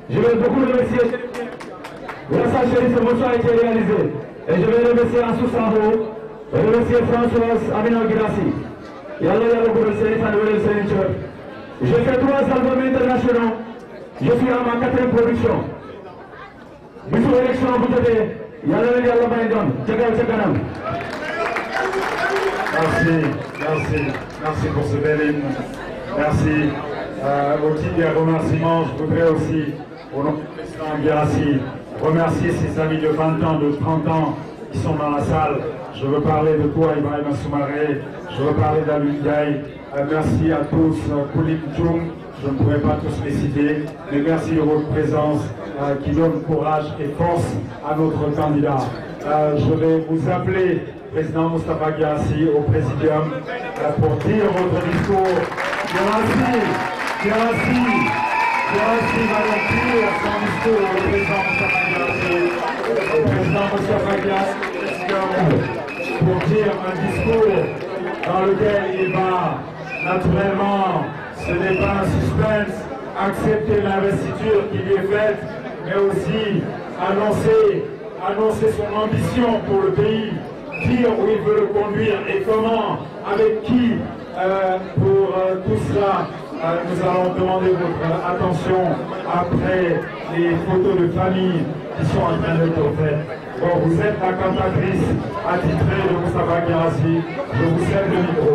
Je vais beaucoup remercier. Grâce à Chéri, ce morceau a été réalisé. Et je vais remercier Ansou Sabo, remercier Françoise Amina Girassi. J'ai fait 3 albums internationaux. Je suis à ma 4e production. Bisous élection, vous devez. Merci pour ce bel hymne. Merci. Au titre des remerciements, je voudrais aussi, au nom du président Girassi, remercier ses amis de 20 ans, de 30 ans qui sont dans la salle. Je veux parler de toi, Ibrahim Soumaré. Je veux parler d'Alun Gaye. Merci à tous, Koulim Djoum. Je ne pourrais pas tous les citer, mais merci de votre présence qui donne courage et force à notre candidat. Je vais vous appeler, président Moustapha Girassi, au présidium pour dire votre discours. Girassi va donc dire son discours au président Moustapha Girassi. Le président Moustapha Girassi pour dire un discours dans lequel il va naturellement, ce n'est pas un suspense, accepter l'investiture qui lui est faite, mais aussi annoncer son ambition pour le pays, dire où il veut le conduire et comment, avec qui. Pour tout cela, nous allons demander votre attention après les photos de famille qui sont en train d'être faites. Bon, vous êtes la cantatrice attitrée de Moustapha Girassi. Je vous cède le micro.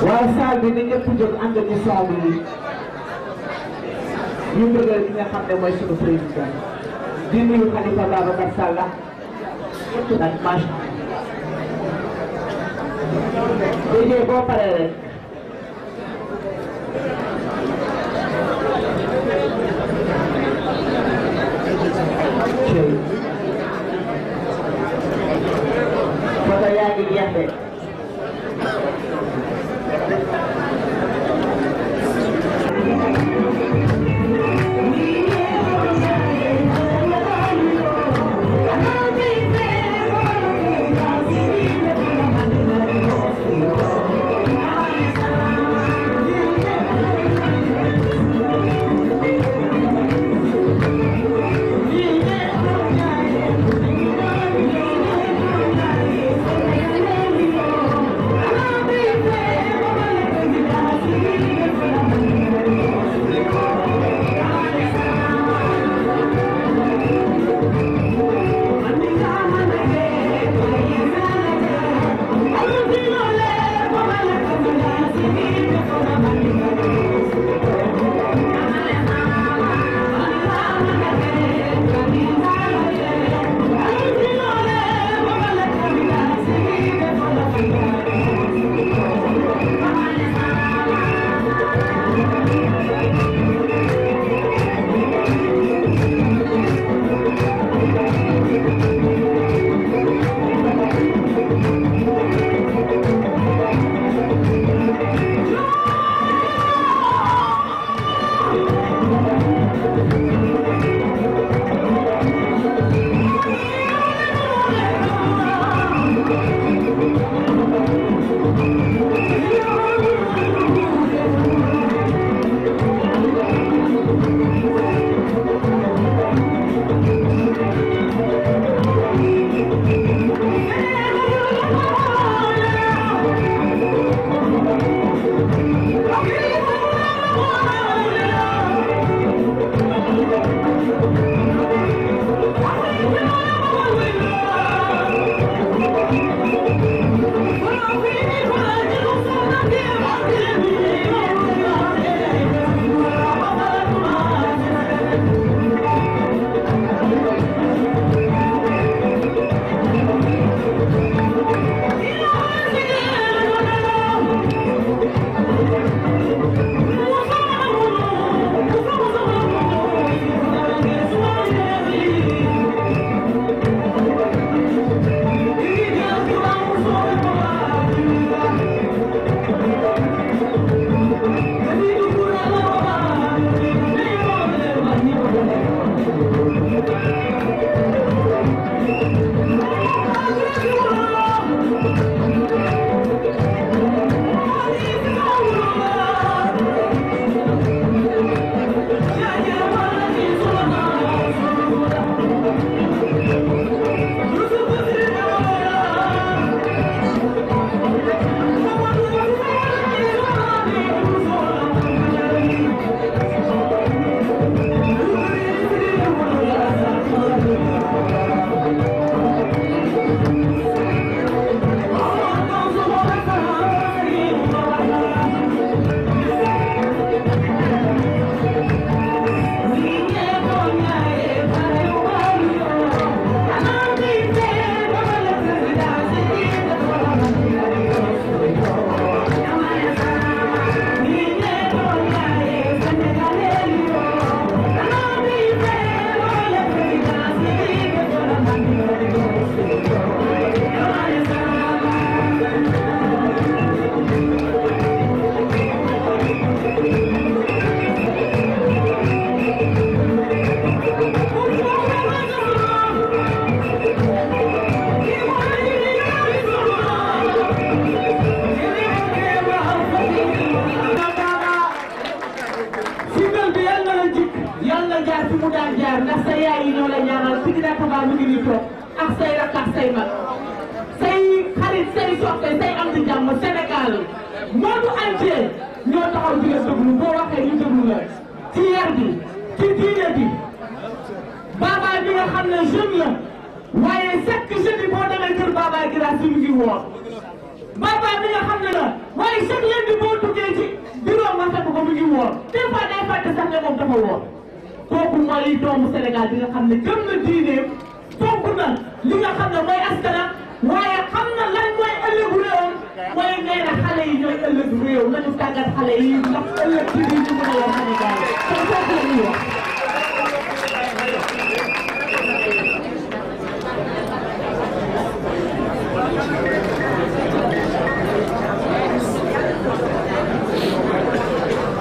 waaw saal bi ni ñëpp jóg ànd ci son bi ñu bëggal ki nga xam ne mooy sunu président di nuyu Khalifa Babacar Sall ñëpp nag macha Allah boo paree rek foto yaa ngi jeex de jaar ndax sa yaay yi ñoo la ñaanal fi dina tabax mu ngi nii toog ak say rakk ak say mag say xarit say soppe say am di jàmm Sénégal monde entier ñoo taxaw di la déglu boo waxee ñu déglu la ci yar bi ci diine bi Baba bi nga xam ne jeune la waaye chaque jeudi boo demee kër Baba Guirassy mu ngi woor Baba bi nga xam ne la waaye chaque lundi boo duggee ci bureau nga fekk ko mu ngi woor des fois day fàtte sax ne moom dafa woor kooku mooy doomu Sénégal bi nga xam ne gëm na diineem fonk na li nga xam ne mooy askanam waaye xam na lan mooy ëllëgu réewam waaye nee na xale yi ñooy ëllëgu réew nañu tàggat xale yi ndax ëllëg ci biir ñu mën a yor Sénégal kon kooku la ñuy wax.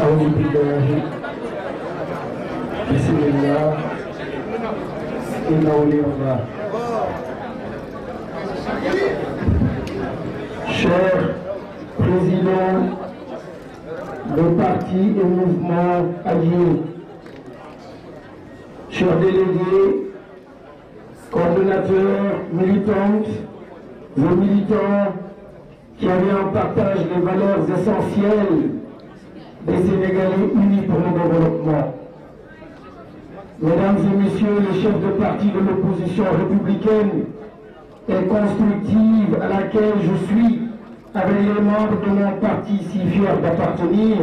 أعوذ بالله بسم الله إن ولي الله. Chers présidents de partis et mouvements alliés, chers délégués, coordonnateurs, militantes et militants qui avaient en partage les valeurs essentielles des Sénégalais unis pour le développement. Mesdames et messieurs les chefs de parti de l'opposition républicaine et constructive à laquelle je suis, avec les membres de mon parti si fiers d'appartenir,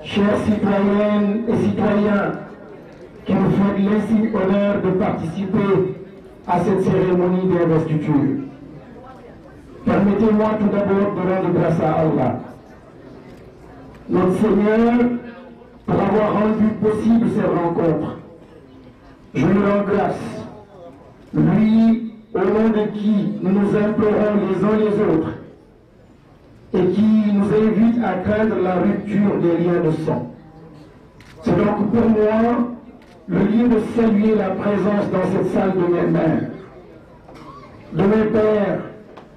chères citoyennes et citoyens qui me font l'insigne honneur de participer à cette cérémonie d'investiture. Permettez-moi tout d'abord de rendre grâce à Allah, notre Seigneur, pour avoir rendu possible ces rencontres. Je lui rends grâce, lui au nom de qui nous nous implorons les uns les autres et qui nous invite à craindre la rupture des liens de sang. C'est donc pour moi le lieu de saluer la présence dans cette salle de mes mères, de mes pères,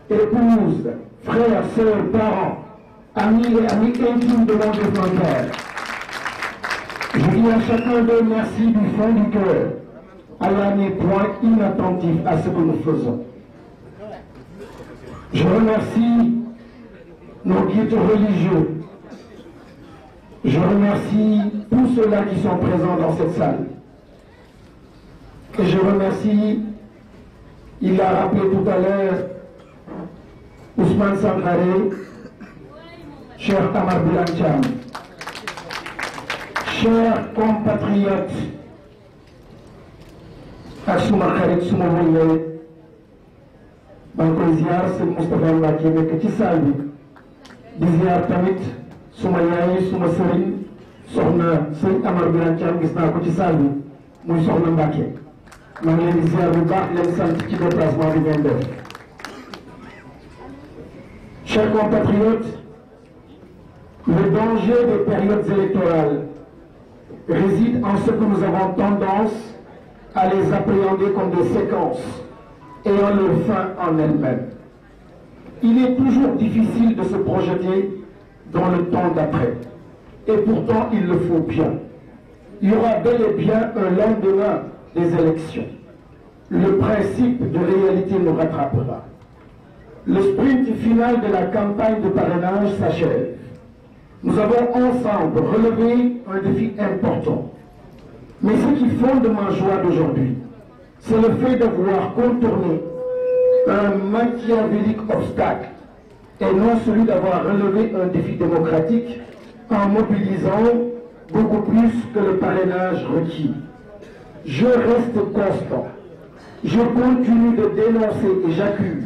épouses, frères, sœurs, parents, amis et amis intimes de mon défunt père. Je dis à chacun d'eux merci du fond du cœur. Allah n'est point inattentif à ce que nous faisons. Je remercie nos guides religieux. Je remercie tous ceux-là qui sont présents dans cette salle. Et je remercie, il l'a rappelé tout à l'heure, Ousmane Sangaré, cher Amar Bilancham, chers compatriotes, ak suma xarit suma wëlle maa ngi koy ziar sëñ Moustapha Mbacké nekk ci saal bi di ziar tamit suma yaay suma sëriñ soxna sëñ Amar Birane Thiam gis naa ko ci saal bi muy soxna Mbacké maa ngi leen di ziar bu baax leen sant ci déplacement bi ngeen def. Chers compatriotes, le danger des périodes électorales réside en ce que nous avons tendance à les appréhender comme des séquences ayant leur fin en elles-mêmes. Il est toujours difficile de se projeter dans le temps d'après. Et pourtant, il le faut bien. Il y aura bel et bien un lendemain des élections. Le principe de réalité nous rattrapera. Le sprint final de la campagne de parrainage s'achève. Nous avons ensemble relevé un défi important. Mais ce qui fonde ma joie d'aujourd'hui, c'est le fait d'avoir contourné un machiavélique obstacle et non celui d'avoir relevé un défi démocratique en mobilisant beaucoup plus que le parrainage requis. Je reste constant. Je continue de dénoncer et j'accuse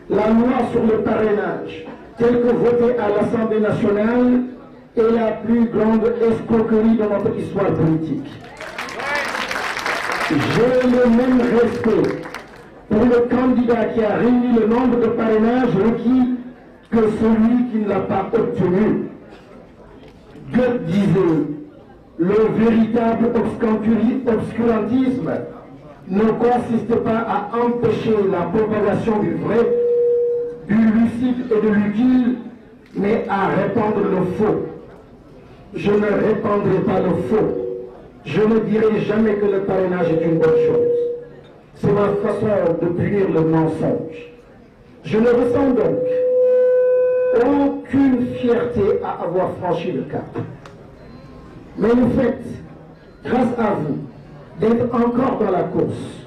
la loi sur le parrainage telle que votée à l'Assemblée nationale est la plus grande escroquerie de notre histoire politique. J'ai le même respect pour le candidat qui a réuni le nombre de parrainages requis que celui qui ne l'a pas obtenu. Goethe disait, le véritable obscurantisme ne consiste pas à empêcher la propagation du vrai, du lucide et de l'utile, mais à répandre le faux. Je ne répandrai pas le faux. je ne dirai jamais que le parrainage est une bonne chose. C'est ma façon de punir le mensonge. Je ne ressens donc aucune fierté à avoir franchi le cap. Mais le fait, grâce à vous, d'être encore dans la course,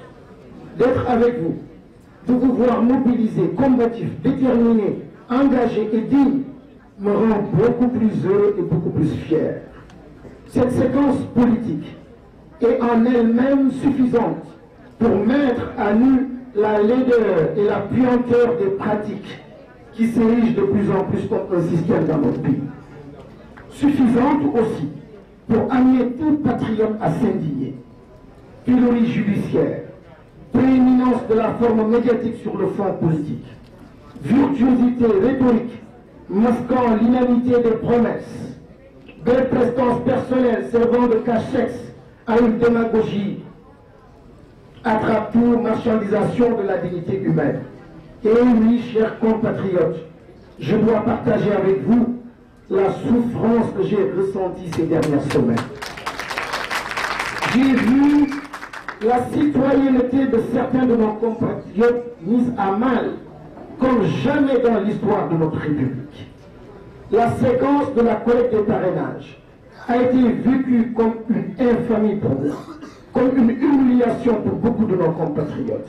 d'être avec vous, de vous voir mobilisé, combatif, déterminé, engagé et digne, me rend beaucoup plus heureux et beaucoup plus fier. Cette séquence politique est en elle-même suffisante pour mettre à nu la laideur et la puanteur des pratiques qui s'érigent de plus en plus contre un système dans notre pays. Suffisante aussi pour amener tout patriote à s'indigner. Pilori judiciaire, prééminence de la forme médiatique sur le fond politique, virtuosité rhétorique, masquant l'inanité des promesses, belle prestance personnelle servant de cachex à une démagogie, attrape-tout, marchandisation de la dignité humaine. Et oui, chers compatriotes, je dois partager avec vous la souffrance que j'ai ressentie ces dernières semaines. J'ai vu la citoyenneté de certains de nos compatriotes mise à mal, comme jamais dans l'histoire de notre République. La séquence de la collecte des parrainages a été vécue comme une infamie pour nous, comme une humiliation pour beaucoup de nos compatriotes.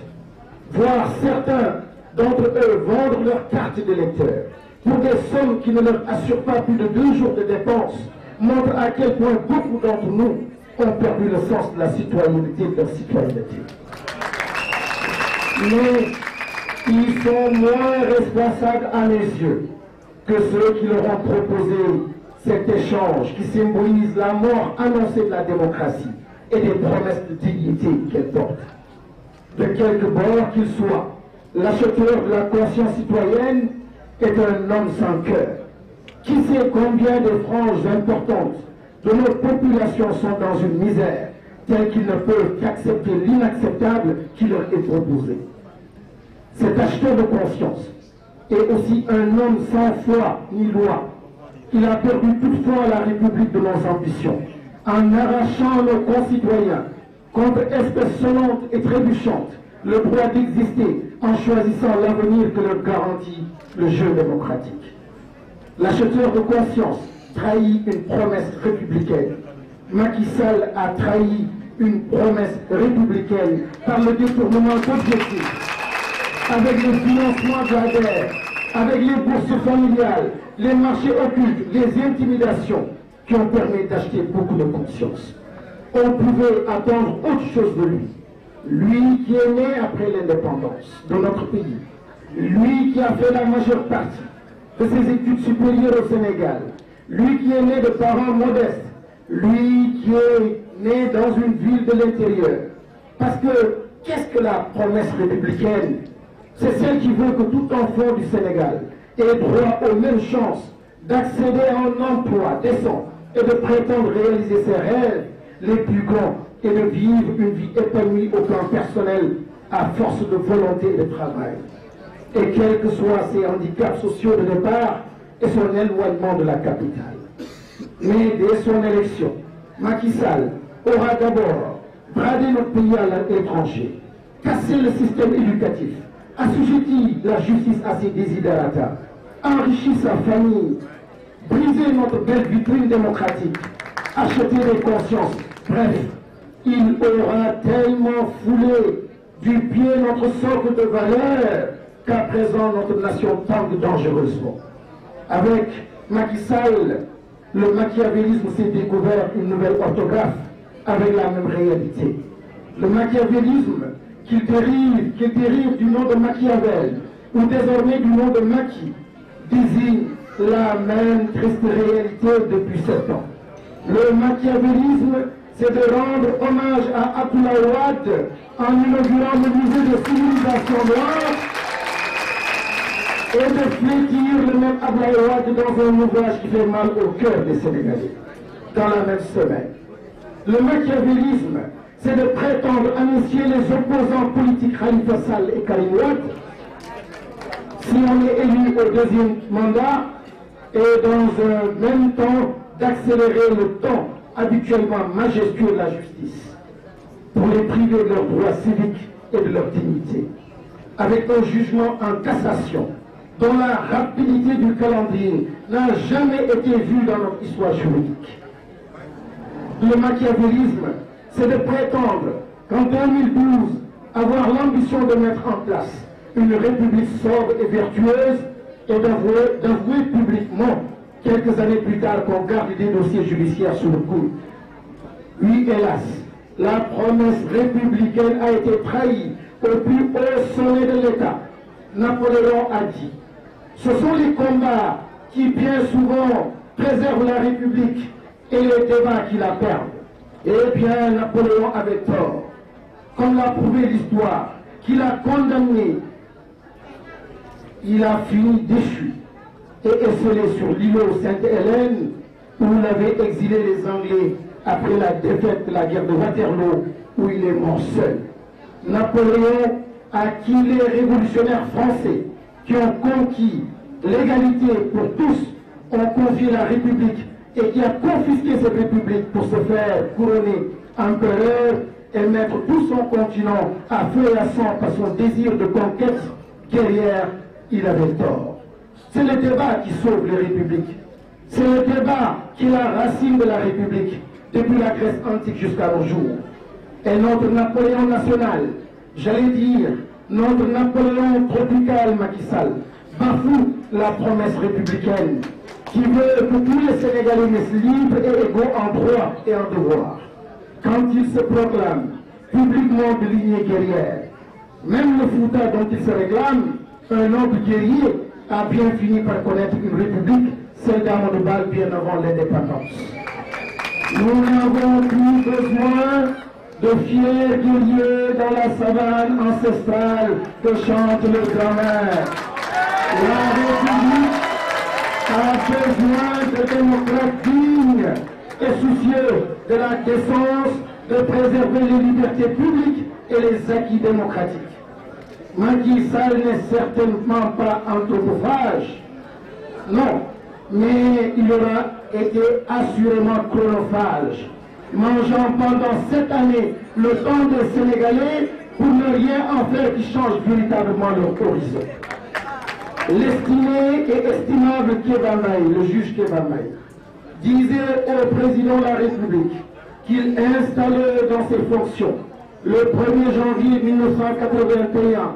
Voir certains d'entre eux vendre leur carte d'électeur pour des sommes qui ne leur assurent pas plus de 2 jours de dépenses montre à quel point beaucoup d'entre nous ont perdu le sens de la citoyenneté, de leur citoyenneté. Mais ils sont moins responsables à mes yeux que ceux qui leur ont proposé cet échange qui symbolise la mort annoncée de la démocratie et des promesses de dignité qu'elle porte. De quelque bord qu'il soit, l'acheteur de la conscience citoyenne est un homme sans cœur. Qui sait combien de franges importantes de notre population sont dans une misère telle qu'ils ne peuvent qu'accepter l'inacceptable qui leur est proposé. Cet acheteur de conscience est aussi un homme sans foi ni loi. Il a perdu toute foi à la République de nos ambitions, en arrachant nos concitoyens contre espèces sonnantes et trébuchantes le droit d'exister en choisissant l'avenir que leur garantit le jeu démocratique. L'acheteur de conscience trahit une promesse républicaine. Macky Sall a trahi une promesse républicaine par le détournement d'objectifs, avec le financement de la guerre, avec les bourses familiales, les marchés occultes, les intimidations qui ont permis d'acheter beaucoup de conscience. On pouvait attendre autre chose de lui. Lui qui est né après l'indépendance de notre pays, lui qui a fait la majeure partie de ses études supérieures au Sénégal, lui qui est né de parents modestes, lui qui est né dans une ville de l'intérieur. Parce que, qu'est-ce que la promesse républicaine? C'est celle qui veut que tout enfant du Sénégal ait droit aux mêmes chances d'accéder à un emploi décent et de prétendre réaliser ses rêves les plus grands et de vivre une vie épanouie au plan personnel à force de volonté et de travail. Et quels que soient ses handicaps sociaux de départ et son éloignement de la capitale. Mais dès son élection, Macky Sall aura d'abord bradé notre pays à l'étranger, cassé le système éducatif, assujetti la justice à ses desiderata, enrichi sa famille, brisé notre belle vitrine démocratique, acheté des consciences. Bref, il aura tellement foulé du pied notre socle de valeurs qu'à présent notre nation tangue dangereusement. Avec Macky Sall, le machiavélisme s'est découvert une nouvelle orthographe avec la même réalité. Le machiavélisme qu'il dérive du nom de Machiavel ou désormais du nom de Macky désigne la même triste réalité depuis 7 ans. Le machiavélisme, c'est de rendre hommage à Abdoulaye Wade en inaugurant le musée de civilisation noire et de flétir le même Abdoulaye Wade dans un ouvrage qui fait mal au cœur des Sénégalais. Dans la même semaine, le machiavélisme, c'est de prétendre amnistier les opposants politiques Khalifa Sall et Karim Wade si on est élu au 2e mandat et dans un même temps d'accélérer le temps habituellement majestueux de la justice, pour les priver de leurs droits civiques et de leur dignité, avec un jugement en cassation dont la rapidité du calendrier n'a jamais été vue dans notre histoire juridique. Le machiavélisme, c'est de prétendre qu'en 2012, avoir l'ambition de mettre en place une république sobre et vertueuse et d'avouer publiquement, quelques années plus tard, qu'on garde des dossiers judiciaires sous le coude. Oui, hélas, la promesse républicaine a été trahie au plus haut sommet de l'État. Napoléon a dit: ce sont les combats qui bien souvent préservent la République et les débats qui la perdent. Eh bien, Napoléon avait tort. Comme l'a prouvé l'histoire, qu'il a condamné, il a fini déchu et esselé sur l'îlot Sainte-Hélène où l'avaient exilé les Anglais après la défaite de la guerre de Waterloo, où il est mort seul. Napoléon, à qui les révolutionnaires français qui ont conquis l'égalité pour tous ont confié la République et qui a confisqué cette République pour se faire couronner empereur et mettre tout son continent à feu et à sang par son désir de conquête guerrière, il avait tort. C'est le débat qui sauve les républiques. C'est le débat qui est la racine de la République, depuis la Grèce antique jusqu'à nos jours. Et notre Napoléon national, j'allais dire, notre Napoléon tropical Macky Sall, bafoue la promesse républicaine qui veut que tous les Sénégalais naissent libres et égaux en droit et en devoir. Quand il se proclame publiquement de lignée guerrière, même le Fouta dont il se réclame, un noble guerrier, a bien fini par connaître une république, celle d'Amadou Bal, bien avant l'indépendance. Nous n'avons plus besoin de fiers guerriers dans la savane ancestrale que chante le grand-mère. La République a besoin de démocrates dignes et soucieux de la décence, de préserver les libertés publiques et les acquis démocratiques. Macky Sall n'est certainement pas anthropophage, non, mais il aura été assurément chronophage, mangeant pendant 7 années le temps des Sénégalais pour ne rien en faire qui change véritablement leur horizon. L'estimé et estimable Kéba Maï, le juge Kéba Maï, disait au président de la République qu'il installait dans ses fonctions le 1er janvier 1981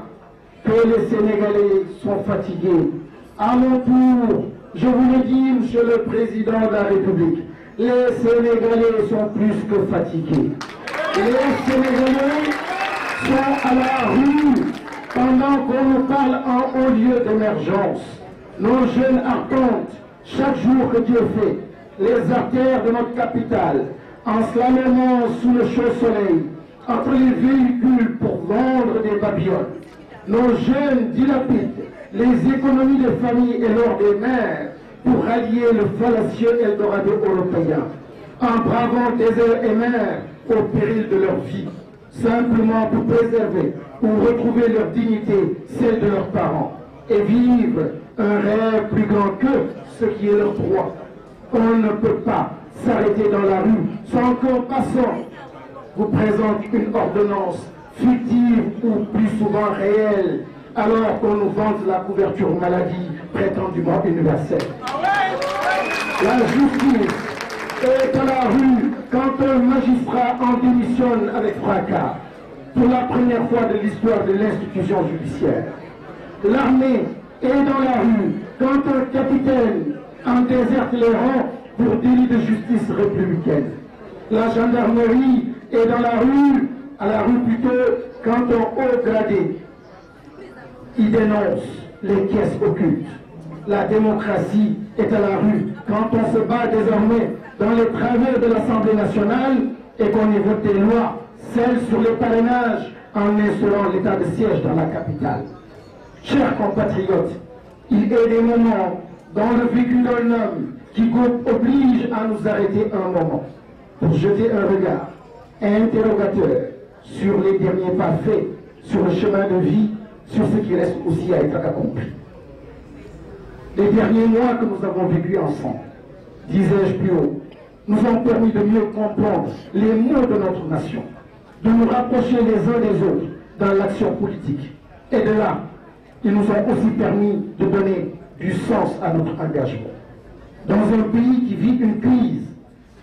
que les Sénégalais sont fatigués. À mon tour, je vous le dis, Monsieur le Président de la République, les Sénégalais sont plus que fatigués. Les Sénégalais sont à la rue pendant qu'on nous parle en haut lieu d'émergence. Nos jeunes attendent chaque jour que Dieu fait les artères de notre capitale en se lamennant sous le chaud soleil entre les véhicules pour vendre des babioles. Nos jeunes dilapident les économies des familles et l'or des mers pour rallier le fallacieux Eldorado européen, en bravant déserts et mers au péril de leur vie, simplement pour préserver ou retrouver leur dignité, celle de leurs parents, et vivre un rêve plus grand que ce qui est leur droit. On ne peut pas s'arrêter dans la rue sans qu'un passant vous présente une ordonnance fictive ou plus souvent réelle, alors qu'on nous vante la couverture maladie prétendument universelle. La justice est à la rue quand un magistrat en démissionne avec fracas, pour la première fois de l'histoire de l'institution judiciaire. L'armée est dans la rue quand un capitaine en déserte les rangs pour délit de justice républicaine. La gendarmerie est dans la rue, à la rue plutôt, quand un haut gradé y dénonce les caisses occultes. La démocratie est à la rue quand on se bat désormais dans les travers de l'Assemblée nationale et qu'on y vote des lois, celles sur les parrainages, en instaurant l'état de siège dans la capitale. Chers compatriotes, il est des moments dans le vécu d'un homme qui oblige à nous arrêter un moment pour jeter un regard interrogateur sur les derniers pas faits, sur le chemin de vie, sur ce qui reste aussi à être accompli. Les derniers mois que nous avons vécus ensemble, disais-je plus haut, nous ont permis de mieux comprendre les maux de notre nation, de nous rapprocher les uns des autres dans l'action politique. Et de là, ils nous ont aussi permis de donner du sens à notre engagement. Dans un pays qui vit une crise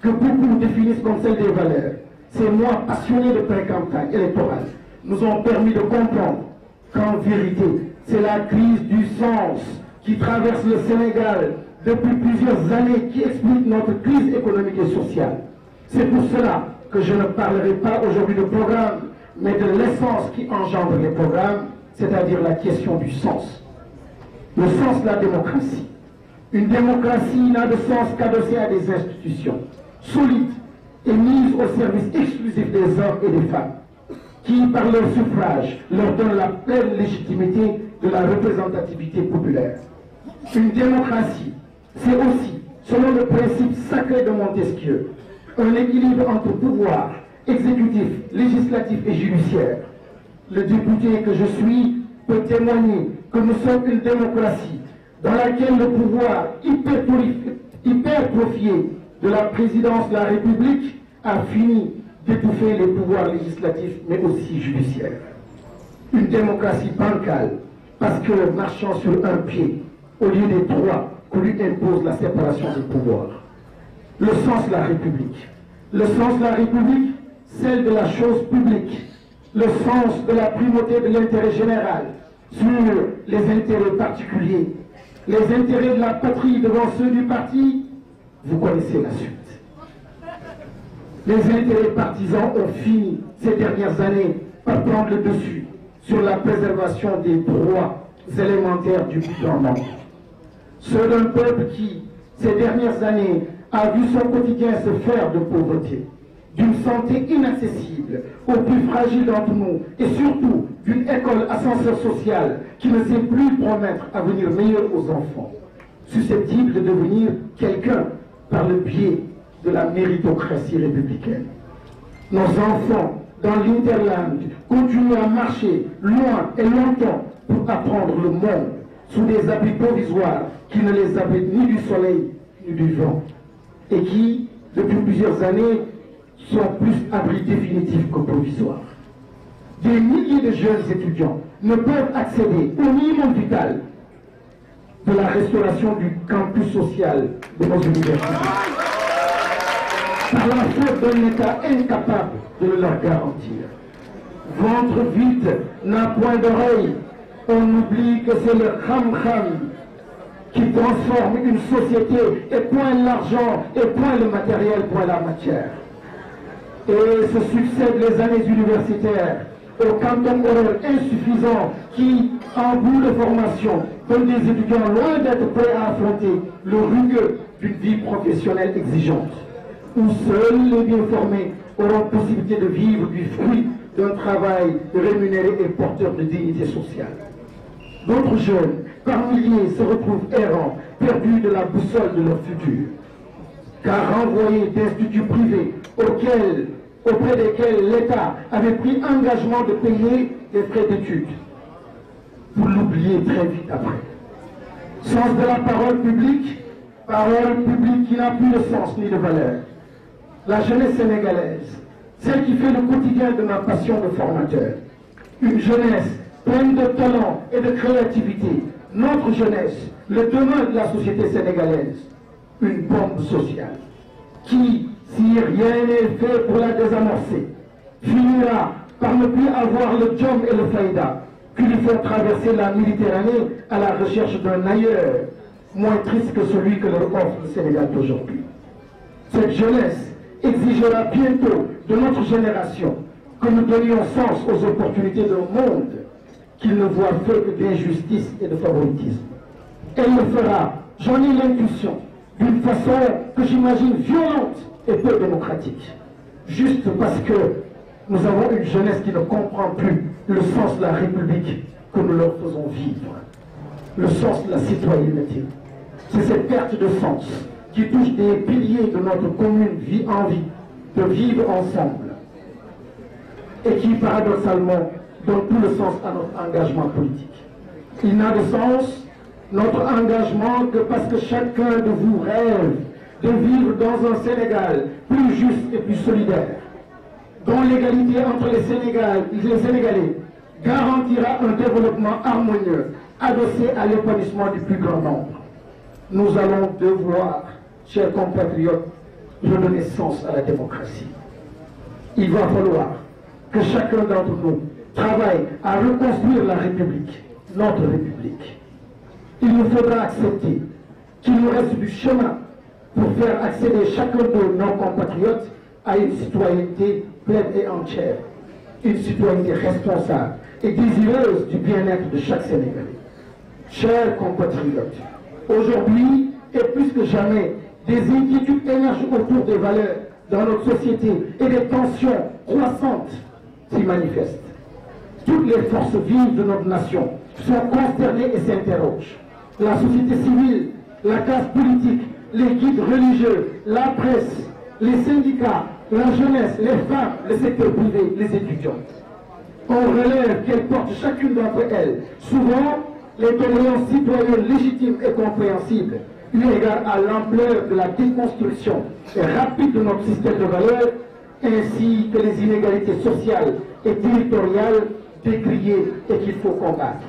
que beaucoup définissent comme celle des valeurs, ces mois passionnés de pré-campagne électorale nous ont permis de comprendre qu'en vérité, c'est la crise du sens qui traverse le Sénégal depuis plusieurs années qui explique notre crise économique et sociale. C'est pour cela que je ne parlerai pas aujourd'hui de programme, mais de l'essence qui engendre les programmes, c'est-à-dire la question du sens. Le sens de la démocratie. Une démocratie n'a de sens qu'adossée à des institutions solides et mises au service exclusif des hommes et des femmes, qui, par leur suffrage, leur donnent la pleine légitimité de la représentativité populaire. Une démocratie, c'est aussi, selon le principe sacré de Montesquieu, un équilibre entre pouvoir exécutif, législatif et judiciaire. Le député que je suis peut témoigner que nous sommes une démocratie dans laquelle le pouvoir hypertrophié de la présidence de la République a fini d'étouffer les pouvoirs législatifs mais aussi judiciaires. Une démocratie bancale parce que marchant sur un pied au lieu des trois que lui impose la séparation des pouvoirs. Le sens de la République. Le sens de la République, celle de la chose publique. Le sens de la primauté de l'intérêt général sur les intérêts particuliers. Les intérêts de la patrie devant ceux du parti, vous connaissez la suite. Les intérêts partisans ont fini ces dernières années par prendre le dessus sur la préservation des droits élémentaires du plus grand nombre. Ceux d'un peuple qui, ces dernières années, a vu son quotidien se faire de pauvreté, d'une santé inaccessible aux plus fragiles d'entre nous et surtout d'une école ascenseur social qui ne sait plus promettre un avenir meilleur aux enfants, susceptibles de devenir quelqu'un par le biais de la méritocratie républicaine. Nos enfants, dans l'Interland, continuent à marcher loin et longtemps pour apprendre le monde sous des abris provisoires qui ne les abritent ni du soleil ni du vent et qui, depuis plusieurs années, sont plus abris définitifs que provisoires. Des milliers de jeunes étudiants ne peuvent accéder au minimum vital de la restauration du campus social de nos universités, par la faute d'un État incapable de le leur garantir. Ventre vide n'a point d'oreille. On oublie que c'est le kham-kham qui transforme une société et point l'argent, et point le matériel, point la matière. Et se succèdent les années universitaires au quantum horaire insuffisant qui, en bout de formation, donne des étudiants loin d'être prêts à affronter le rugueux d'une vie professionnelle exigeante, où seuls les bien formés auront possibilité de vivre du fruit d'un travail rémunéré et porteur de dignité sociale. D'autres jeunes, par milliers, se retrouvent errants, perdus de la boussole de leur futur, car renvoyés d'instituts privés auprès desquels l'État avait pris engagement de payer des frais d'études, pour l'oublier très vite après. Sens de la parole publique qui n'a plus de sens ni de valeur. La jeunesse sénégalaise, celle qui fait le quotidien de ma passion de formateur, une jeunesse pleine de talent et de créativité, notre jeunesse, le demain de la société sénégalaise, une bombe sociale qui, si rien n'est fait pour la désamorcer, finira par ne plus avoir le djom et le faïda qui lui font traverser la Méditerranée à la recherche d'un ailleurs moins triste que celui que leur offre le Sénégal d'aujourd'hui. Cette jeunesse exigera bientôt de notre génération que nous donnions sens aux opportunités d'un monde qu'il ne voit fait que d'injustice et de favoritisme. Elle le fera, j'en ai l'intuition, d'une façon que j'imagine violente et peu démocratique. Juste parce que nous avons une jeunesse qui ne comprend plus le sens de la République que nous leur faisons vivre. Le sens de la citoyenneté. C'est cette perte de sens qui touche des piliers de notre commune envie de vivre ensemble et qui, paradoxalement, donne tout le sens à notre engagement politique. Il n'a de sens, notre engagement, que parce que chacun de vous rêve de vivre dans un Sénégal plus juste et plus solidaire, dont l'égalité entre les Sénégalais garantira un développement harmonieux, adossé à l'épanouissement du plus grand nombre. Nous allons devoir, chers compatriotes, redonner sens à la démocratie. Il va falloir que chacun d'entre nous travaille à reconstruire la République, notre République. Il nous faudra accepter qu'il nous reste du chemin pour faire accéder chacun de nos compatriotes à une citoyenneté pleine et entière, une citoyenneté responsable et désireuse du bien-être de chaque Sénégalais. Chers compatriotes, aujourd'hui et plus que jamais, des inquiétudes émergent autour des valeurs dans notre société et des tensions croissantes s'y manifestent. Toutes les forces vives de notre nation sont consternées et s'interrogent. La société civile, la classe politique, les guides religieux, la presse, les syndicats, la jeunesse, les femmes, le secteur privé, les étudiants. On relève qu'elles portent chacune d'entre elles, souvent, les doléances citoyennes légitimes et compréhensibles, eu égard à l'ampleur de la déconstruction rapide de notre système de valeurs, ainsi que les inégalités sociales et territoriales décriées et qu'il faut combattre.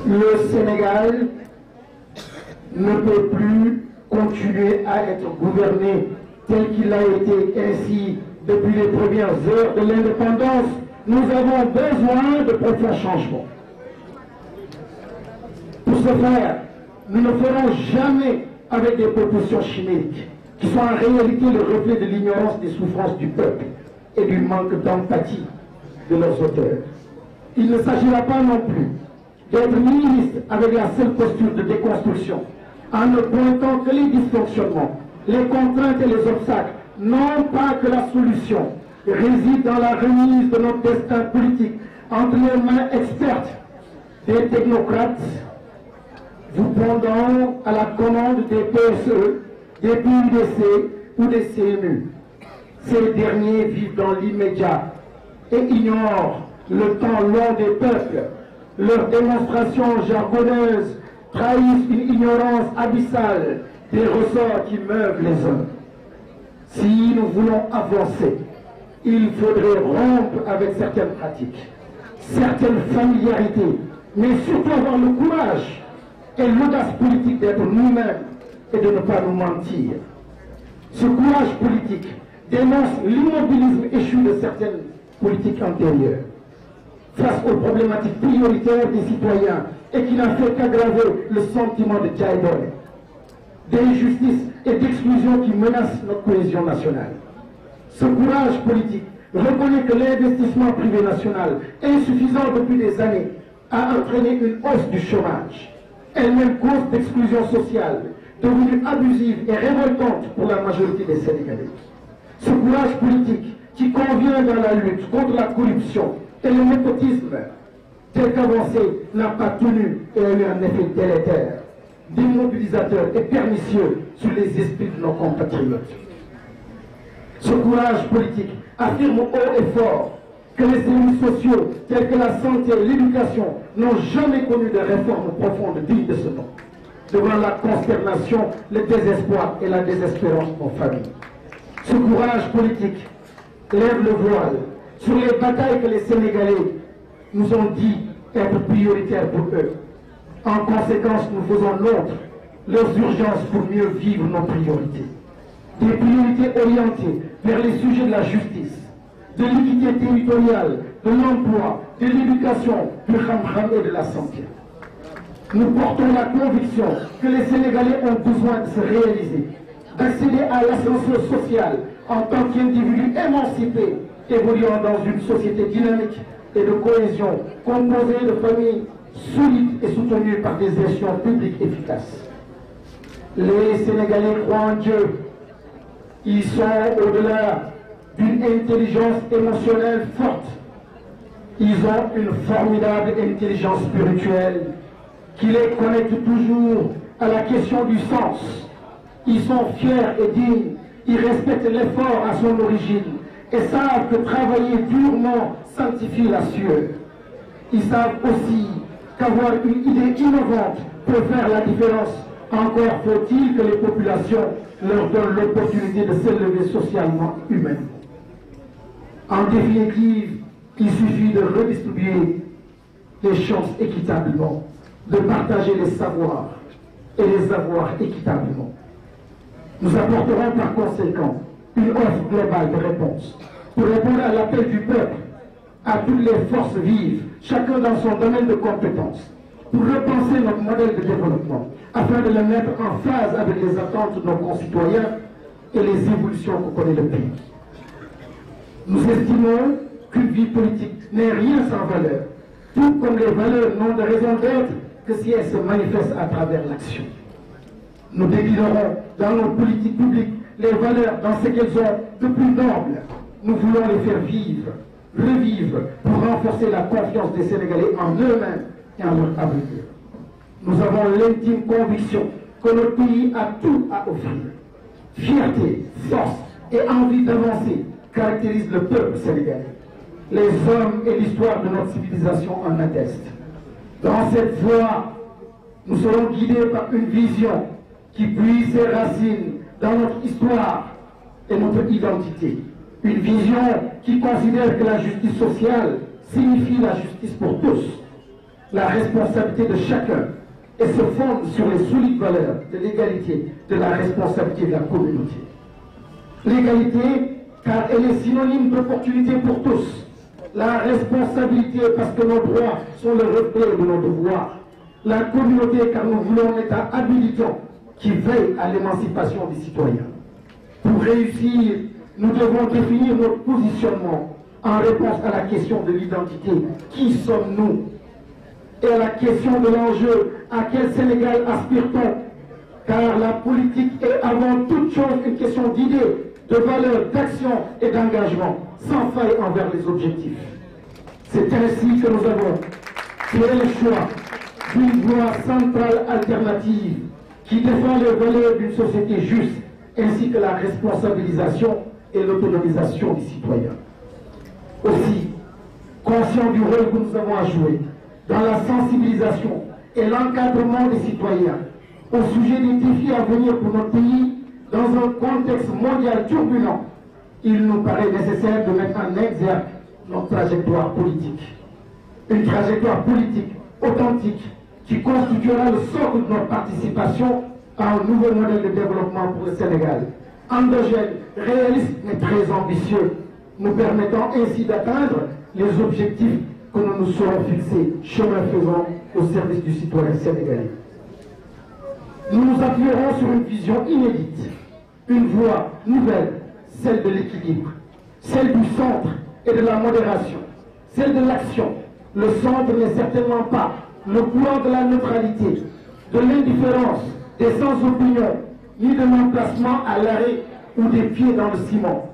Le Sénégal ne peut plus continuer à être gouverné tel qu'il a été ainsi depuis les premières heures de l'indépendance. Nous avons besoin de profonds changements. Pour ce faire, nous ne ferons jamais avec des propositions chimiques qui sont en réalité le reflet de l'ignorance des souffrances du peuple et du manque d'empathie de leurs auteurs. Il ne s'agira pas non plus d'être nihiliste avec la seule posture de déconstruction, en ne pointant que les dysfonctionnements, les contraintes et les obstacles, non pas que la solution réside dans la remise de notre destin politique entre les mains expertes des technocrates vous pendant à la commande des PSE, des PUDC ou des CMU. Ces derniers vivent dans l'immédiat et ignorent le temps long des peuples. Leurs démonstrations jargonneuses trahissent une ignorance abyssale des ressorts qui meuvent les hommes. Si nous voulons avancer, il faudrait rompre avec certaines pratiques, certaines familiarités, mais surtout avoir le courage et l'audace politique d'être nous-mêmes et de ne pas nous mentir. Ce courage politique dénonce l'immobilisme échu de certaines politiques antérieures face aux problématiques prioritaires des citoyens et qui n'a fait qu'aggraver le sentiment de diaïdone, d'injustice et d'exclusion qui menacent notre cohésion nationale. Ce courage politique reconnaît que l'investissement privé national, insuffisant depuis des années, a entraîné une hausse du chômage, elle-même cause d'exclusion sociale, devenue abusive et révoltante pour la majorité des Sénégalais. Ce courage politique qui convient dans la lutte contre la corruption et le népotisme, tel qu'avancé, n'a pas tenu et a eu un effet délétère, démobilisateur et pernicieux sur les esprits de nos compatriotes. Ce courage politique affirme haut et fort que les services sociaux tels que la santé et l'éducation n'ont jamais connu de réformes profondes dignes de ce nom. Devant la consternation, le désespoir et la désespérance de nos familles. Ce courage politique lève le voile sur les batailles que les Sénégalais nous ont dit être prioritaires pour eux. En conséquence, nous faisons nôtre leurs urgences pour mieux vivre nos priorités. Des priorités orientées vers les sujets de la justice, de l'équité territoriale, de l'emploi, de l'éducation, du kham-kham et de la santé. Nous portons la conviction que les Sénégalais ont besoin de se réaliser, d'accéder à l'ascenseur social en tant qu'individus émancipés, évoluant dans une société dynamique et de cohésion, composée de familles solides et soutenues par des gestions publiques efficaces. Les Sénégalais croient en Dieu. Ils sont au-delà d'une intelligence émotionnelle forte. Ils ont une formidable intelligence spirituelle qui les connecte toujours à la question du sens. Ils sont fiers et dignes, ils respectent l'effort à son origine et savent que travailler durement sanctifie la sueur. Ils savent aussi qu'avoir une idée innovante peut faire la différence. Encore faut-il que les populations leur donnent l'opportunité de s'élever socialement et humainement. En définitive, il suffit de redistribuer les chances équitablement, de partager les savoirs et les avoirs équitablement. Nous apporterons par conséquent une offre globale de réponse pour répondre à l'appel du peuple, à toutes les forces vives, chacun dans son domaine de compétences, pour repenser notre modèle de développement, afin de le mettre en phase avec les attentes de nos concitoyens et les évolutions que connaît le pays. Nous estimons qu'une vie politique n'est rien sans valeur, tout comme les valeurs n'ont de raison d'être que si elles se manifestent à travers l'action. Nous déclinerons dans nos politiques publiques les valeurs dans ce qu'elles ont de plus noble. Nous voulons les faire vivre, revivre, pour renforcer la confiance des Sénégalais en eux-mêmes et en leur avenir. Nous avons l'intime conviction que notre pays a tout à offrir. Fierté, force et envie d'avancer caractérisent le peuple sénégalais. Les hommes et l'histoire de notre civilisation en attestent. Dans cette voie, nous serons guidés par une vision qui puise ses racines dans notre histoire et notre identité. Une vision qui considère que la justice sociale signifie la justice pour tous, la responsabilité de chacun, et se fonde sur les solides valeurs de l'égalité, de la responsabilité de la communauté. L'égalité, car elle est synonyme d'opportunité pour tous. La responsabilité, parce que nos droits sont le reflet de nos devoirs. La communauté, car nous voulons un État habilitant qui veille à l'émancipation des citoyens. Pour réussir, nous devons définir notre positionnement en réponse à la question de l'identité. Qui sommes-nous? Et à la question de l'enjeu, à quel Sénégal aspire-t-on? Car la politique est avant toute chose une question d'idées, de valeurs, d'action et d'engagement, sans faille envers les objectifs. C'est ainsi que nous avons fait le choix d'une voie centrale alternative qui défend les valeurs d'une société juste, ainsi que la responsabilisation et l'autonomisation des citoyens. Aussi, conscient du rôle que nous avons à jouer dans la sensibilisation et l'encadrement des citoyens au sujet des défis à venir pour notre pays dans un contexte mondial turbulent, il nous paraît nécessaire de mettre en exergue notre trajectoire politique. Une trajectoire politique authentique qui constituera le socle de notre participation à un nouveau modèle de développement pour le Sénégal, endogène, réaliste mais très ambitieux, nous permettant ainsi d'atteindre les objectifs que nous nous serons fixés, chemin faisant, au service du citoyen sénégalais. Nous nous appuierons sur une vision inédite, une voie nouvelle, celle de l'équilibre, celle du centre et de la modération, celle de l'action. Le centre n'est certainement pas le courant de la neutralité, de l'indifférence, des sans-opinion, ni de l'emplacement à l'arrêt ou des pieds dans le ciment.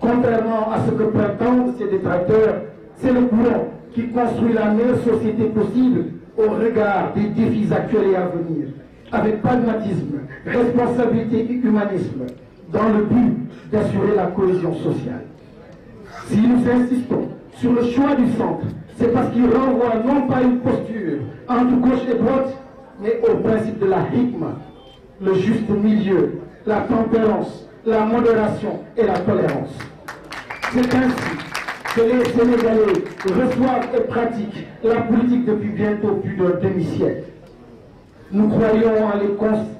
Contrairement à ce que prétendent ces détracteurs, c'est le courant qui construit la meilleure société possible au regard des défis actuels et à venir, avec pragmatisme, responsabilité et humanisme, dans le but d'assurer la cohésion sociale. Si nous insistons sur le choix du centre, c'est parce qu'il renvoie non pas une posture entre gauche et droite, mais au principe de la hikma, le juste milieu, la tempérance, la modération et la tolérance. C'est ainsi que les Sénégalais reçoivent et pratiquent la politique depuis bientôt plus d'un demi-siècle. Nous croyons en les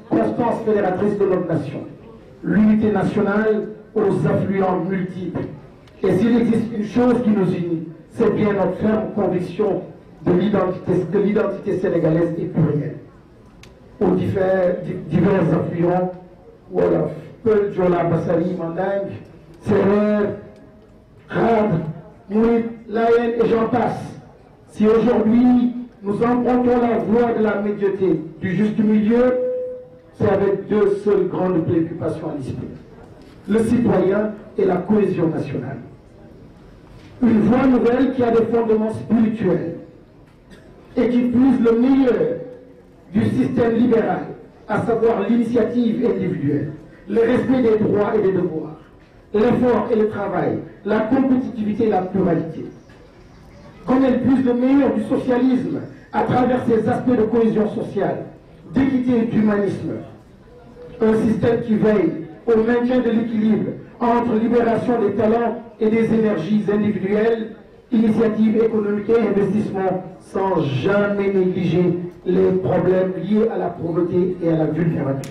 constances fédératrices de notre nation, l'unité nationale aux affluents multiples. Et s'il existe une chose qui nous unit, c'est bien notre ferme conviction de l'identité sénégalaise et plurielle. Aux divers affluents, Wolof, Peul, Joola, Bassali, Mandingue, Sérère, Khadr, Mouride, Layen et j'en passe. Si aujourd'hui nous empruntons la voie de la médiocrité, du juste milieu, c'est avec deux seules grandes préoccupations à l'esprit: le citoyen et la cohésion nationale. Une voie nouvelle qui a des fondements spirituels et qui puise le meilleur du système libéral, à savoir l'initiative individuelle, le respect des droits et des devoirs, l'effort et le travail, la compétitivité et la pluralité. comme elle puise le meilleur du socialisme à travers ses aspects de cohésion sociale, d'équité et d'humanisme. Un système qui veille au maintien de l'équilibre entre libération des talents et des énergies individuelles, initiatives économiques et investissements, sans jamais négliger les problèmes liés à la pauvreté et à la vulnérabilité.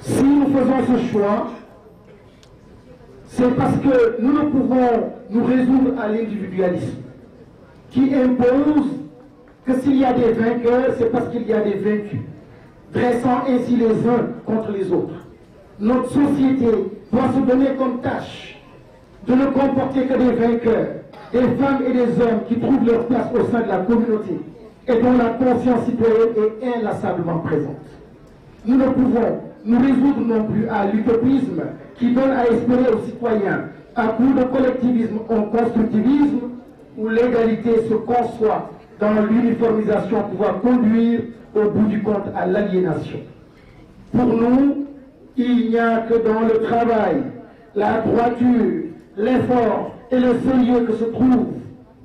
Si nous faisons ce choix, c'est parce que nous ne pouvons nous résoudre à l'individualisme qui impose que s'il y a des vainqueurs, c'est parce qu'il y a des vaincus, dressant ainsi les uns contre les autres. Notre société doit se donner comme tâche de ne comporter que des vainqueurs, des femmes et des hommes qui trouvent leur place au sein de la communauté et dont la conscience citoyenne est inlassablement présente. Nous ne pouvons nous résoudre non plus à l'utopisme qui donne à espérer aux citoyens, à coup de collectivisme en constructivisme, où l'égalité se conçoit dans l'uniformisation pouvant conduire au bout du compte à l'aliénation. Pour nous, il n'y a que dans le travail, la droiture, l'effort et le sérieux que se trouve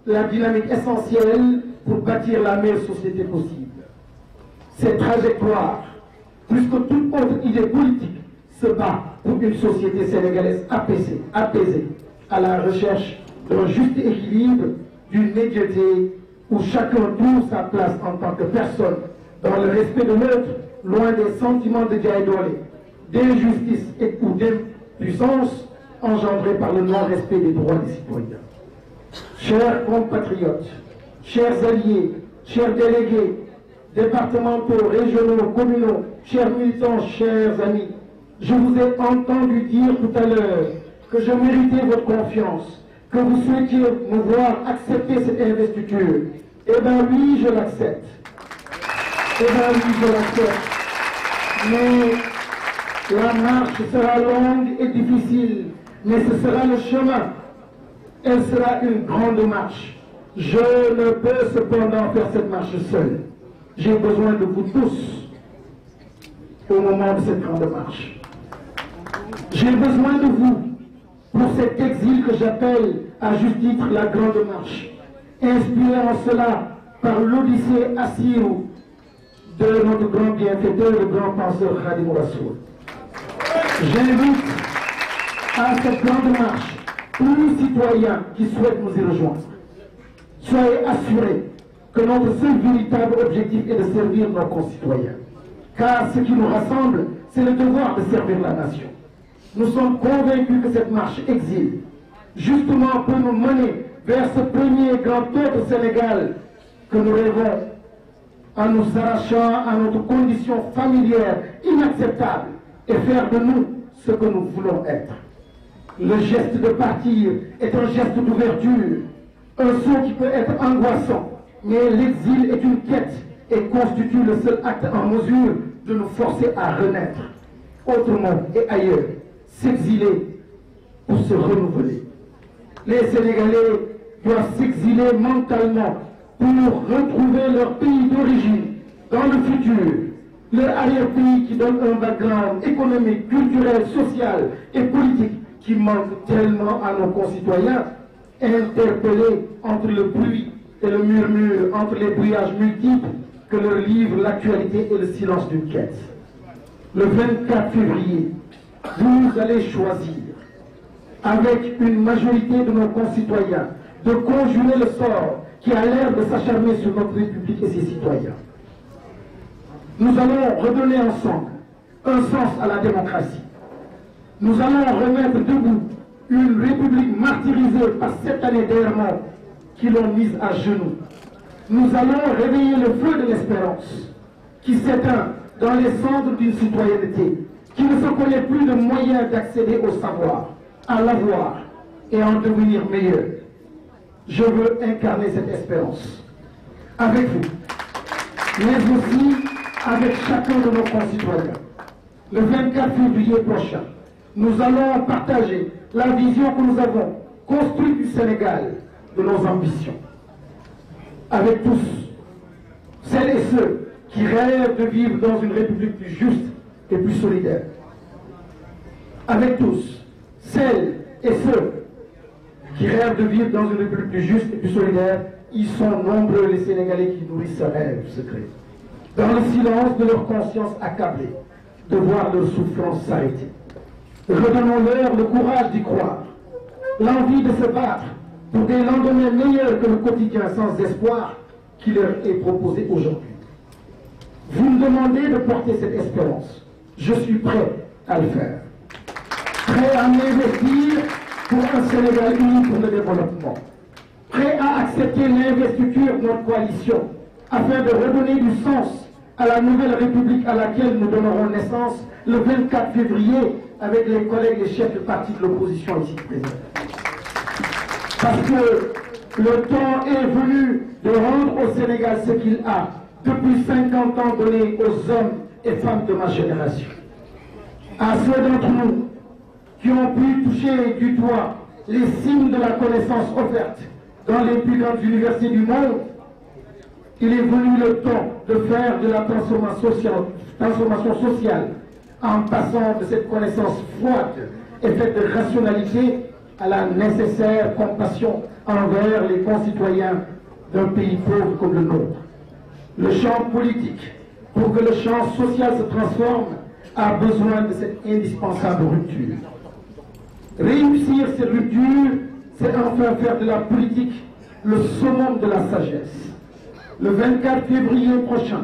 la dynamique essentielle pour bâtir la meilleure société possible. Cette trajectoire, plus que toute autre idée politique, se bat pour une société sénégalaise apaisée, à la recherche d'un juste équilibre, d'une médiété où chacun trouve sa place en tant que personne, dans le respect de l'autre, loin des sentiments de diaïdolé, d'injustice et ou d'impuissance engendrés par le non-respect des droits des citoyens. Chers compatriotes, chers alliés, chers délégués, départementaux, régionaux, communaux, chers militants, chers amis, je vous ai entendu dire tout à l'heure que je méritais votre confiance, que vous souhaitiez me voir accepter cette investiture. Eh bien oui, je l'accepte. Eh bien oui, je l'accepte. Mais la marche sera longue et difficile, mais ce sera le chemin. Elle sera une grande marche. Je ne peux cependant faire cette marche seule. J'ai besoin de vous tous au moment de cette grande marche. J'ai besoin de vous pour cet exil que j'appelle à juste titre la grande marche, inspiré en cela par l'Odyssée Assirou de notre grand bienfaiteur, le grand penseur Khadim Rassoul. J'invite à cette grande marche tous les citoyens qui souhaitent nous y rejoindre. Soyez assurés que notre seul véritable objectif est de servir nos concitoyens. Car ce qui nous rassemble, c'est le devoir de servir la nation. Nous sommes convaincus que cette marche exil, justement, peut nous mener vers ce premier grand autre Sénégal que nous rêvons, en nous arrachant à notre condition familière inacceptable et faire de nous ce que nous voulons être. Le geste de partir est un geste d'ouverture, un saut qui peut être angoissant, mais l'exil est une quête et constitue le seul acte en mesure de nous forcer à renaître, autrement et ailleurs, s'exiler pour se renouveler. Les Sénégalais doivent s'exiler mentalement pour retrouver leur pays d'origine dans le futur, leur arrière-pays qui donne un background économique, culturel, social et politique qui manque tellement à nos concitoyens, interpellés entre le bruit et le murmure, entre les bruyages multiples que leur livre l'actualité et le silence d'une quête. Le 24 février, vous allez choisir, avec une majorité de nos concitoyens, de conjurer le sort qui a l'air de s'acharner sur notre République et ses citoyens. Nous allons redonner ensemble un sens à la démocratie. Nous allons remettre debout une République martyrisée par 7 années d'errement qui l'ont mise à genoux. Nous allons réveiller le feu de l'espérance qui s'éteint dans les cendres d'une citoyenneté qui ne se connaît plus de moyens d'accéder au savoir, à l'avoir et à en devenir meilleur. Je veux incarner cette espérance avec vous, mais aussi avec chacun de nos concitoyens. Le 24 février prochain, nous allons partager la vision que nous avons construite du Sénégal, de nos ambitions. Avec tous, celles et ceux qui rêvent de vivre dans une République plus juste et plus solidaire. Avec tous, celles Et ceux qui rêvent de vivre dans une République plus juste et plus solidaire, ils sont nombreux les Sénégalais qui nourrissent ce rêve secret. Dans le silence de leur conscience accablée, de voir leur souffrance s'arrêter. Redonnons-leur le courage d'y croire, l'envie de se battre pour des lendemains meilleurs que le quotidien sans espoir qui leur est proposé aujourd'hui. Vous me demandez de porter cette espérance. Je suis prêt à le faire. Prêt à m'investir pour un Sénégal uni pour le développement. Prêt à accepter l'investiture de notre coalition afin de redonner du sens à la nouvelle République à laquelle nous donnerons naissance le 24 février avec les collègues et chefs de parti de l'opposition ici présents. Parce que le temps est venu de rendre au Sénégal ce qu'il a depuis 50 ans donné aux hommes et femmes de ma génération. À ceux d'entre nous qui ont pu toucher du doigt les signes de la connaissance offerte dans les plus grandes universités du monde, il est venu le temps de faire de la transformation sociale en passant de cette connaissance froide et faite de rationalité à la nécessaire compassion envers les concitoyens d'un pays pauvre comme le nôtre. Le champ politique, pour que le champ social se transforme, a besoin de cette indispensable rupture. Réussir cette rupture, c'est enfin faire de la politique le summum de la sagesse. Le 24 février prochain,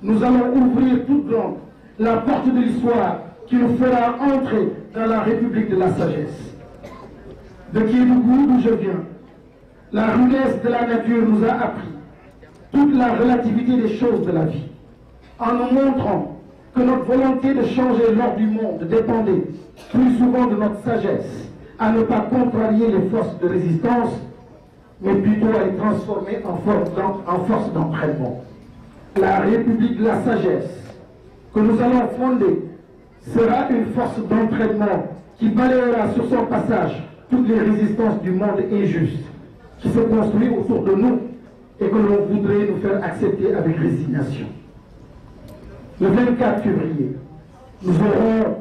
nous allons ouvrir toute grande la porte de l'histoire qui nous fera entrer dans la République de la sagesse. De Kédougou, d'où je viens, la rudesse de la nature nous a appris toute la relativité des choses de la vie, en nous montrant que notre volonté de changer l'ordre du monde dépendait plus souvent de notre sagesse, à ne pas contrarier les forces de résistance, mais plutôt à les transformer en force d'entraînement. La République de la sagesse que nous allons fonder sera une force d'entraînement qui balayera sur son passage toutes les résistances du monde injuste qui se construit autour de nous et que l'on voudrait nous faire accepter avec résignation. Le 24 février, nous aurons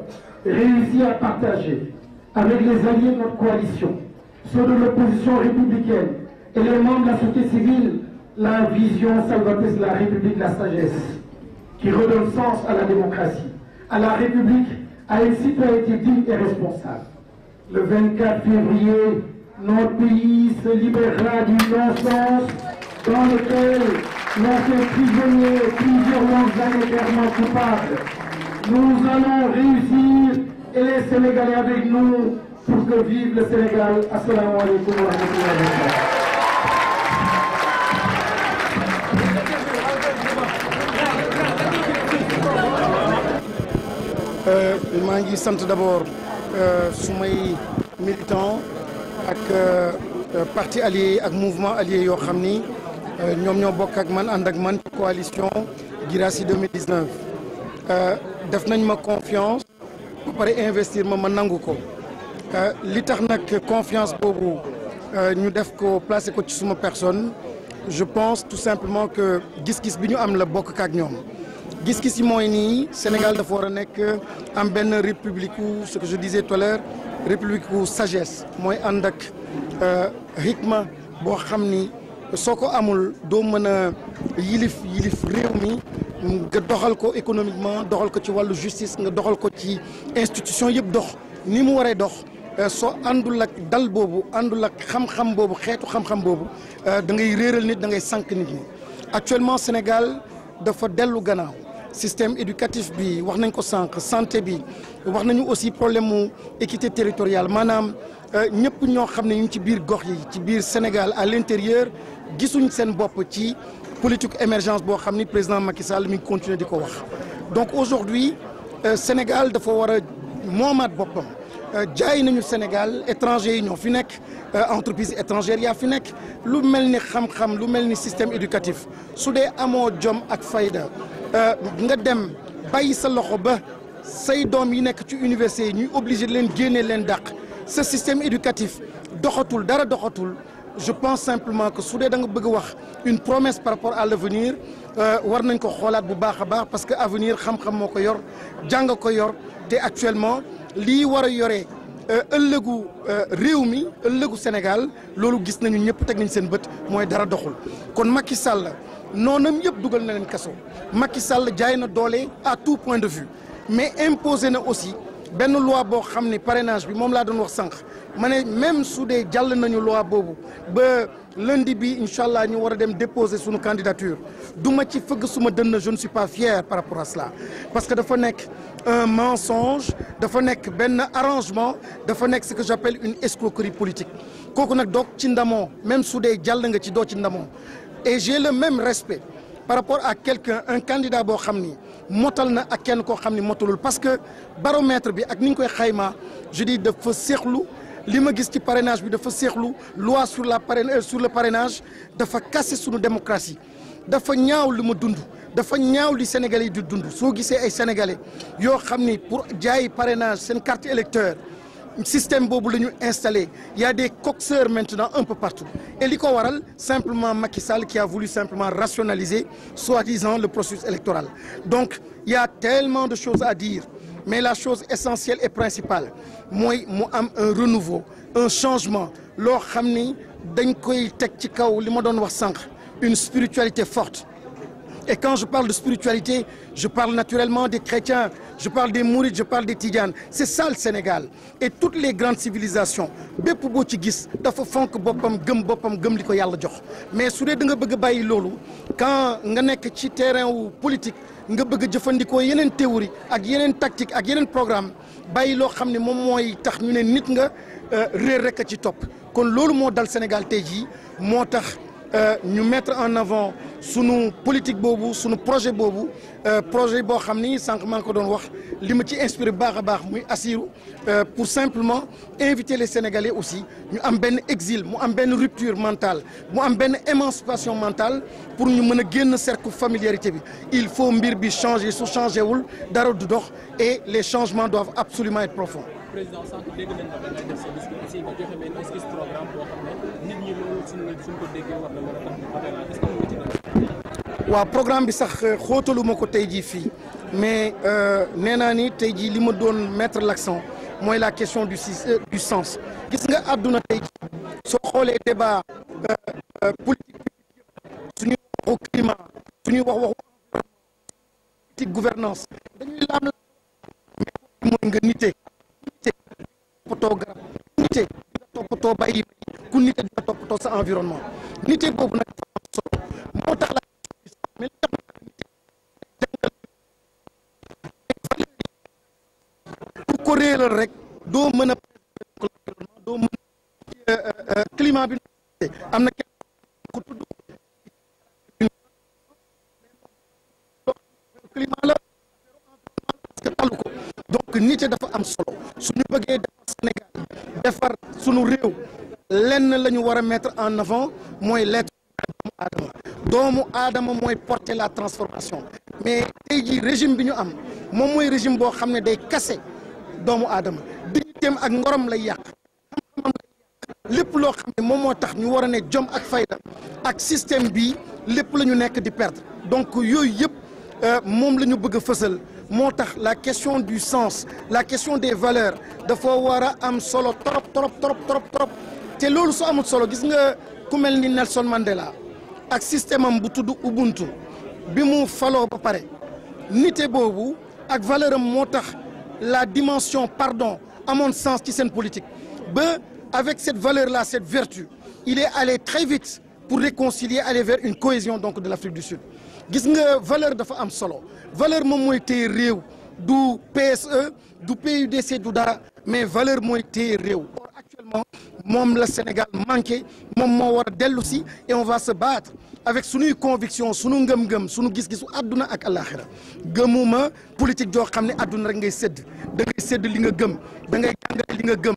réussi à partager avec les alliés de notre coalition, ceux de l'opposition républicaine et les membres de la société civile, la vision salvatrice de la République de la sagesse, qui redonne sens à la démocratie, à la République, à une citoyenneté digne et responsable. Le 24 février, notre pays se libérera du non-sens dans lequel l'on fait prisonnier plusieurs longues années clairement coupables. Nous allons réussir et les Sénégalais avec nous pour que vive le Sénégal. Assalamu alaikum wa rahmatullahi wa barakatuh. maa ngi sant d'abord sumay militants ak parti allié ak mouvement allié yoo xam ni ñoom ñoo bokk ak man ànd ak man ci coalition Guirassy 2019 def nañ ma confiance ba pare investir ma nangu ko li tax nag confiance boobu ñu def ko placer ko ci suma personne je pense tout simplement que gis-gis bi ñu am la bokk ak ñoom. gis-gis yi mooy nii Sénégal dafa war a nekk am benn république ce que je disais tout à l'heure république sagesse mooy ànd ak rythme boo xam ni soo ko amul doo mën a yilif réew mi nga doxal ko économiquement doxal ko ci wàllu justice nga doxal ko ci institution yëpp dox ni mu waree dox soo àndul ak dal boobu àndul ak xam-xam boobu xeetu xam-xam boobu da ngay réeral nit da ngay sànq nit ñi actuellement Sénégal dafa dellu gannaaw système éducatif bi wax nañ ko sànq santé bi wax nañu aussi problème mu équité territoriale maanaam ñëpp ñoo xam ne ñu ci biir gox yi ci biir Sénégal à l'intérieur gisuñ seen bopp ci politique émergence boo xam ni président Macky Sall mi ngi continuer di ko wax. donc aujourd'hui Sénégal dafa war a moomaat boppam jaay nañu Sénégal étranger yi ñoo fi nekk entreprise étrangère yaa fi nekk lu mel ni xam-xam lu mel ni système éducatif su dee amoo jom ak fayda nga dem bàyyi sa loxo ba say doom yi nekk ci université yi ñuy obligé leen génne leen dàq ce système éducatif doxatul dara doxatul je pense simplement que su dee da nga bëgg wax une promesse par rapport à l'avenir war nañ ko xoolaat bu baax a baax parce que avenir xam-xam moo ko yor jàng ko yor te actuellement lii war a yore ëllëgu réew mi ëllëgu Sénégal loolu gis nañu ñëpp teg nañ seen bët mooy dara doxul kon Macky Sall noonam yëpp dugal na leen kaso Macky Sall jaay na doole à tout point de vue mais imposé na aussi benn loi boo xam ne parrainage bi moom laa doon wax sànq ma ne même su dee jàll nañu loi boobu ba lundi bi incha allah ñu war a dem déposer suñu candidature du ma ci fëgg suma dënn je ne suis pas fier par rapport à cela parce que dafa nekk un mensonge dafa nekk benn arrangement dafa nekk ce que j'appelle une escroquerie politique kooku nag doog ci ndamoo même su dee jàll nga ci doo ci ndamoo et j'ai le même respect par rapport à quelqu'un un candidat boo xam ni motal na ak kenn koo xam ni motalul parce que baromètre bi ak ni ñu koy xayma je dis dafa seexlu li ma gis ci parrainage bi dafa seexlu loi sur le parrainage dafa casser sunu démocratie dafa ñaaw li ma dund dafa ñaaw li Sénégalais yi di dund soo gisee ay Sénégalais yoo xam ni pour jaay parrainage seen carte électeur système boobu la ñu installé il y a des coxeurs maintenant un peu partout et li ko waral simplement Macky Sall qui a voulu simplement rationaliser soi-disant le processus électoral donc il y a tellement de choses à dire mais la chose essentielle et principale mooy mu am un renouveau un changement loo xam ni dañ koy teg ci kaw li ma doon wax sànq une spiritualité forte et quand je parle de spiritualité je parle naturellement des chrétiens je parle des mourides je parle des tidianes c'est ça le Sénégal et toutes les grandes civilisations bépp boo ci gis dafa fonk boppam gëm li ko yàlla jox mais su dee da nga bëgg a bàyyi loolu quand nga nekk ci terrain wu politique nga bëgg a jëfandikoo yeneen théorie ak yeneen tactique ak yeneen programme bàyyi loo xam ne moom mooy tax ñu ne nit nga réer rek a ci topp kon loolu moo dal Sénégal tey jii moo tax ñu mettre en avant sunu politique boobu sunu projet boobu projet boo xam ni sànq maa ngi ko doon wax li ma ci inspiré baax a baax muy Assirou pour simplement inviter les Sénégalais aussi ñu am benn exil mu am benn rupture mentale mu am benn émancipation mentale pour ñu mën a génn cercle familiarité bi il faut mbir bi changer su changé wul dara du dox et les changements doivent absolument être profonds. Président sànq dégg nañ la da ngay def sa discours aussi nga joxe benn esquisse programme boo xam ne nit ñi loolu suñ ko déggee war na mën a tax ñu voté la est-ce que mu ngi ci waaw programme bi sax xóotalu ma ko tey jii fii mais nee naa ni tey jii li ma doon mettre l'accent mooy la question du sens gis nga àdduna tey jii soo xoolee débat politique suñuy waxu climat suñuy waxu politique gouvernance dañuy laam mais mooy nga nite toppatoo garab nite di nga toppatoo bàyyi ku nite di nga toppatoo sa environnement nite boobu nag dafa am solo moo tax la mais ku ko réeral rek doo mën a doo mën climat bi am na kenn ko tudd climat la parce que talu ko donc nite dafa am solo suñu bëggee defar Sénégal defar suñu réew lenn la ñu war a mettre en avant mooy l'être doomu aadama mooy porter la transformation mais tey jii régime bi ñu am moom mooy régime boo xam ne day kase doomu aadama dignitéem ak ngorom lay yàq xam-xamam lay yàq lépp loo xam ne moom moo tax ñu war a ne jom ak fayda ak système bi lépp la ñu nekk di perdre donc yooyu yëpp moom la ñu bëgg a fësal moo tax la question du sens la question des valeurs dafa war a am solo trop te loolu su amul solo gis nga ku mel ni Nelson Mandela ak système am bu tudd Ubuntu bi mu faloo ba pare nite boobu ak valeur am moo tax la dimension pardon amoon sens ci seen politique ba avec cette valeur là cette vertu il est allé très vite pour réconcilier aller vers une cohésion donc de l'Afrique du Sud gis nga valeur dafa am solo valeur moom mooy téye réew du PSE du PUDC du dara mais valeur mooy téye réew or actuellement moom la Sénégal manqué moom moo war a dellu si et on va se battre avec sunuy conviction sunu ngëm-ngëm sunu gis-gisu àdduna ak àllaaxira gëmuma politique joo xam ne àdduna rek ngay sédd da ngay sédd li nga gëm da ngay jàngale li nga gëm